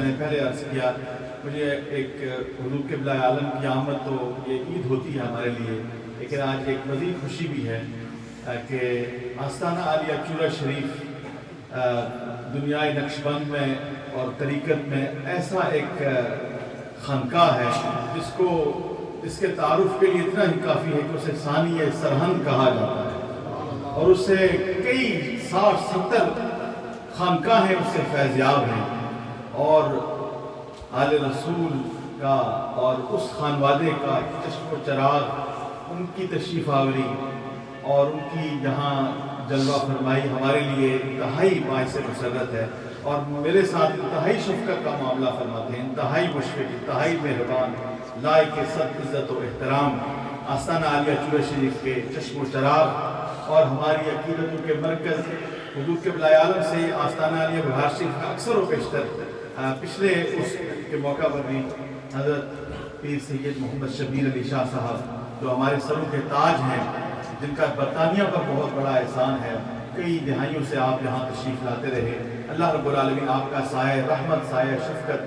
نے پہلے عرض کیا مجھے ایک حضور قبلہ عالم کی آمد تو یہ عید ہوتی ہے ہمارے لیے، لیکن آج ایک مزید خوشی بھی ہے کہ آستانہ عالیہ چورہ شریف دنیائے نقشبند میں اور طریقت میں ایسا ایک خانقاہ ہے جس کے تعارف کے لیے اتنا ہی کافی ہے کہ اسے ثانی سرہند کہا جاتا ہے، اور اس سے کئی 60-70 خانقاہیں اس سے فیضیاب ہیں، اور آل رسول کا اور اس خانوادے کا چشم و چراغ، ان کی تشریف آوری اور ان کی یہاں جلوہ فرمائی ہمارے لیے انتہائی باعث مسرت ہے، اور میرے ساتھ انتہائی شفقت کا معاملہ فرماتے ہیں، انتہائی مشفق، انتہائی مہربان، لائق صد عزت و احترام، آستانہ عالیہ چورہ شریف کے چشم و چراغ اور ہماری عقیدتوں کے مرکز حضور قبلہ عالم سے آستانہ عالیہ بہار شریف کا اکثر و بیشتر پچھلے اس کے موقع پر بھی حضرت پیر سید محمد شبیر علی شاہ صاحب جو ہمارے سروں کے تاج ہیں، جن کا برطانیہ پر بہت بڑا احسان ہے، کئی دہائیوں سے آپ یہاں تشریف لاتے رہے، اللہ رب العالمین آپ کا سایہ رحمت، سایہ شفقت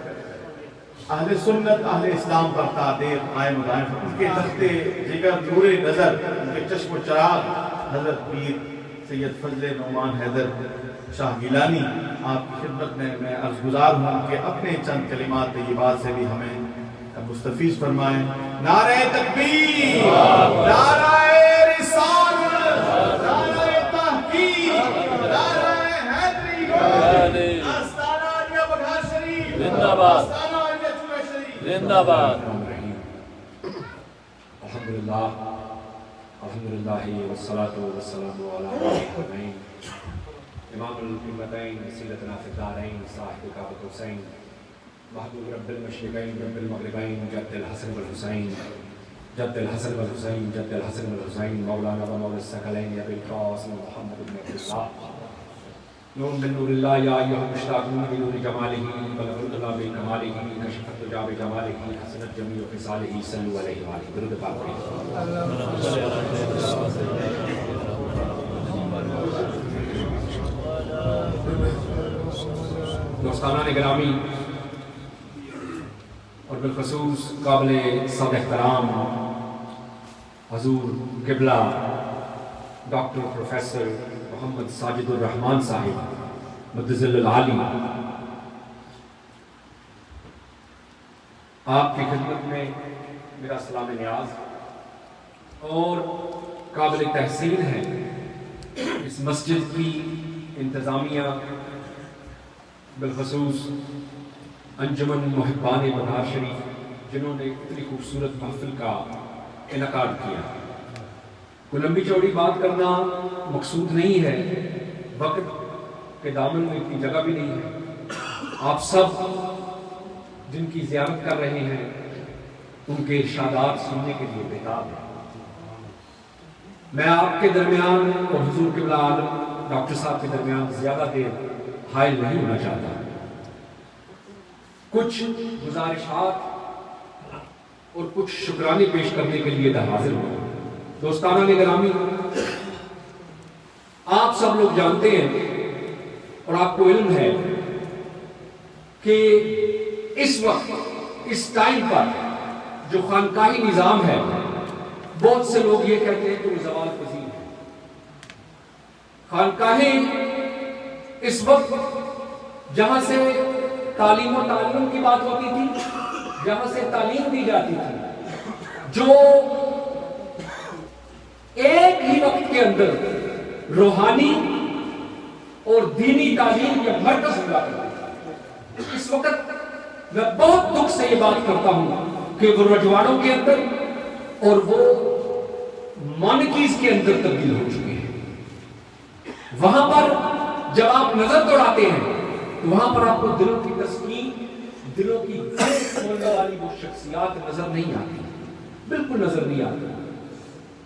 اہل سنت اہل اسلام پر تعدیر قائم دائم، ان کے تخت جگر نور نظر، ان کے چشم و چراغ حضرت پیر سید فضل نعمان حیدر شاہ گیلانی آپ کی خدمت میں عرض گزار ہوں کہ اپنے چند کلمات طیبات سے بھی ہمیں مستفیض فرمائیں۔ نعرہ تکبیر، نعرہ رسالت، نعرہ تحقیق، نعرہ حیدری، آستانہ عالیہ بہار شریف زندہ باد، آستانہ عالیہ چورہ شریف زندہ باد۔ الحمدللہ والصلاة والسلام علی امام القبلتین وسیلتنا فی الدارین صاحب کعبۃ حسین محبوب رب المشرقین رب المغربین جد الحسن والحسین جد الحسن والحسین جد الحسن والحسین مولانا و مولا الثقلین ابی القاسم محمد بن عبداللہ نور من نور اللہ یا ایھا المشتاقون بنور جمالہ بلغ العلا بکمالہ کشف الدجی بجمالہ حسنت جمیع خصالہ صلوا علیہ وآلہ درود پاک دوستانان گرامی اور بالخصوص قابل سب احترام حضور قبلہ ڈاکٹر پروفیسر محمد ساجد الرحمان صاحب مدظل العالی، آپ کی خدمت میں میرا سلام نیاز اور قابل تحسین ہے اس مسجد کی انتظامیہ، بالخصوص انجمن محبان بہار شریف جنہوں نے اتنی خوبصورت محفل کا انعقاد کیا۔ کوئی لمبی چوڑی بات کرنا مقصود نہیں ہے، وقت کے دامن میں اتنی جگہ بھی نہیں ہے۔ آپ سب جن کی زیارت کر رہے ہیں ان کے ارشادات سننے کے لیے بیتاب ہیں۔ میں آپ کے درمیان اور حضور قبلہ عالم ڈاکٹر صاحب کے درمیان زیادہ دیر حائل نہیں ہونا چاہتا۔ کچھ گزارشات اور کچھ شکرانے پیش کرنے کے لیے حاضر ہوں۔ دوستانہ گرامی، آپ سب لوگ جانتے ہیں اور آپ کو علم ہے کہ اس وقت اس ٹائم پر جو خانقاہی نظام ہے، بہت سے لوگ یہ کہتے ہیں کہ وہ زوال پذیر ہے۔ خانقاہیں اس وقت جہاں سے تعلیم و تعلم کی بات ہوتی تھی، جہاں سے تعلیم دی جاتی تھی، جو ایک ہی وقت کے اندر روحانی اور دینی تعلیم یا مرکز ہوا کرتی تھی، اس وقت میں بہت دکھ سے یہ بات کرتا ہوں کہ وہ رجواڑوں کے اندر اور وہ مانکیز کے اندر تبدیل ہو چکے ہیں۔ وہاں پر جب آپ نظر دوڑاتے ہیں تو وہاں پر آپ کو دلوں کی تسکین، دلوں کی کھولنے والی وہ شخصیات نظر نہیں آتی، بالکل نظر نہیں آتی۔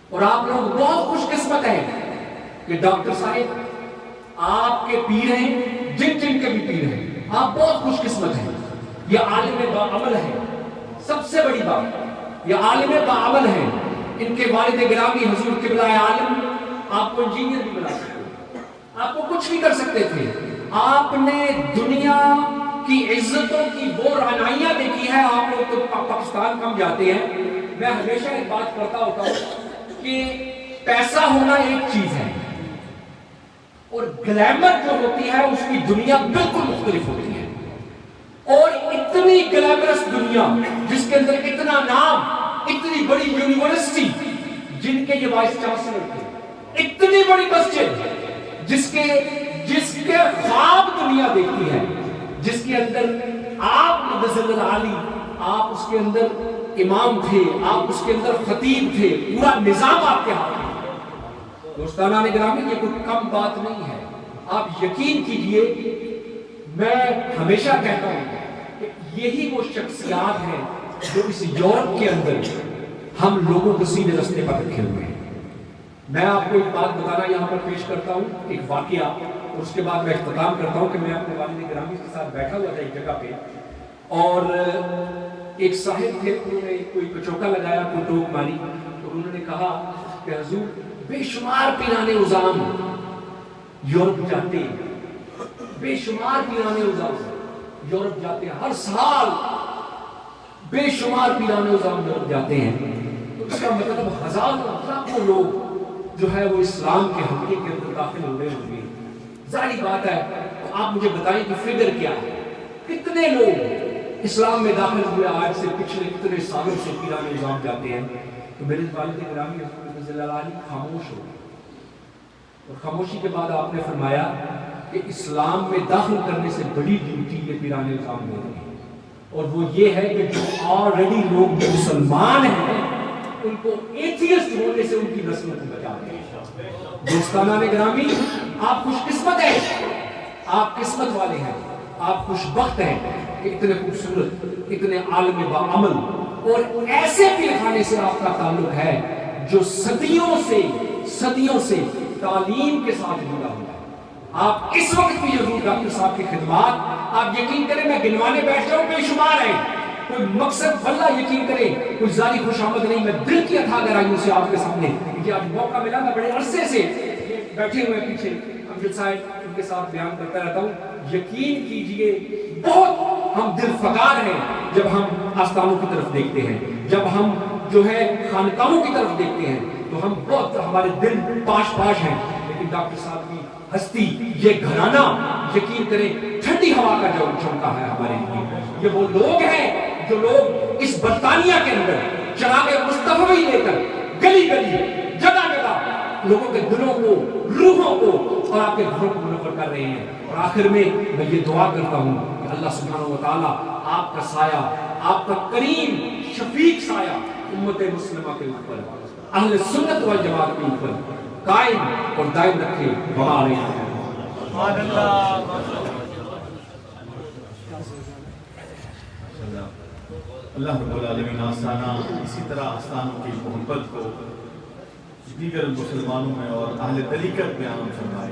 اور آپ لوگ بہت خوش قسمت ہیں کہ ڈاکٹر صاحب آپ کے پیر ہیں، جن جن کے بھی پیر ہیں، آپ بہت خوش قسمت ہیں۔ یہ عالم باعمل ہے، سب سے بڑی بات یہ عالم باعمل ہے۔ ان کے والد گرامی حضور قبلہ عالم آپ کو انجینئر بھی بنا سکتے، آپ کو کچھ بھی کر سکتے تھے۔ آپ نے دنیا کی عزتوں کی وہ رہنائیاں دیکھی ہے. آپ لوگ تو پاکستان کم جاتے ہیں. میں ہمیشہ ایک بات کرتا ہوتا ہوں کہ پیسہ ہونا ایک چیز ہے اور گلیمر جو ہوتی ہے اس کی دنیا بالکل مختلف ہوتی ہے. اور اتنی گلیمرس دنیا جس کے اندر اتنا نام, اتنی بڑی یونیورسٹی جن کے یہ وائس چانسلر تھے, اتنی بڑی مسجد جس کے خواب دنیا دیکھتی ہے, جس کے اندر آپ نزل عالی, آپ اس کے اندر امام تھے, آپ اس کے اندر خطیب تھے, پورا نظام آپ کے ہاتھ میں. دوستانہ گرامی, یہ کوئی کم بات نہیں ہے. آپ یقین کیجئے, میں ہمیشہ کہتا ہوں کہ یہی وہ شخصیات ہیں جو اس یورپ کے اندر ہم لوگوں کو سیدھے رستے پر رکھے ہوئے ہیں. میں آپ کو ایک بات بتانا یہاں پر پیش کرتا ہوں, ایک واقعہ, اور اس کے بعد میں اختتام کرتا ہوں کہ میں اپنے والد گرامی کے ساتھ بیٹھا ہوا تھا ایک جگہ پہ, اور ایک صاحب تھے, انہوں نے کوئی کچوکا لگایا, کوئی ٹوک ماری, تو انہوں نے کہا کہ حضور بے شمار پیرانے عظام یورپ جاتے ہیں, بے شمار پیرانے عظام یورپ جاتے ہیں, ہر سال بے شمار پیرانے عظام یورپ جاتے ہیں. تو اس کا مطلب ہزاروں لاکھوں لوگ جو ہے وہ اسلام کے حلقے کے اندر داخل ہو رہے ہوں گے. ظاہری بات ہے, تو آپ مجھے بتائیں کہ فگر کیا ہے, کتنے لوگ اسلام میں داخل ہوئے آج سے پچھلے کتنے سالوں سے پیرانے نظام جاتے ہیں. تو میرے والد گرامی حضرت رضی اللہ عنہ خاموش ہو گئے, اور خاموشی کے بعد آپ نے فرمایا کہ اسلام میں داخل کرنے سے بڑی ڈیوٹی یہ پیرانے نظام دے رہے ہیں, اور وہ یہ ہے کہ جو آلریڈی لوگ مسلمان ہیں ان کو ایتھیسٹ ہونے سے ان کی نسلوں کو بچا دیں. دوستانہ گرامی, آپ خوش قسمت ہیں, آپ قسمت والے ہیں, آپ خوش بخت ہیں کہ اتنے خوبصورت, اتنے عالم باعمل اور ایسے پیرخانے سے آپ کا تعلق ہے جو صدیوں سے تعلیم کے ساتھ جڑا ہوا ہے. آپ اس وقت بھی حضور ڈاکٹر صاحب کی خدمات, آپ یقین کریں میں گنوانے بیٹھ جاؤں بے شمار ہیں, کوئی مقصد واللہ یقین کریں کوئی ذاتی خوش آمد نہیں, میں دل کی اتھا گہرائیوں سے آپ کے سامنے کہ آج موقع ملا, میں بڑے عرصے سے بیٹھے ہوئے پیچھے امجد صاحب ان کے ساتھ بیان کرتا رہتا ہوں. یقین کیجئے بہت ہم دل فگار ہیں جب ہم آستانوں کی طرف دیکھتے ہیں, جب ہم جو ہے خانقاہوں کی طرف دیکھتے ہیں تو ہم بہت, ہمارے دل پاش ہیں. لیکن ڈاکٹر صاحب کی ہستی, یہ گھرانہ یقین کریں ٹھنڈی ہوا کا جو چونکا ہے ہمارے لیے. یہ وہ لوگ ہیں جو لوگ اس برطانیہ کے اندر چراغ مصطفی لے کر گلی جگہ لوگوں کے دلوں کو, روحوں کو اور آپ کے گھروں کو منور کر رہے ہیں. اور آخر میں یہ دعا کرتا ہوں کہ اللہ سبحانہ و تعالیٰ آپ کا سایہ, آپ کا کریم شفیق سایہ امت مسلمہ کے اوپر, اہل سنت والجماعت کے اوپر قائم اور دائم رکھے. اللہ رب العالمین آستانہ اسی طرح آستانوں کی محبت کو دیگر مسلمانوں میں اور اہل طریقت میں عام فرمائے.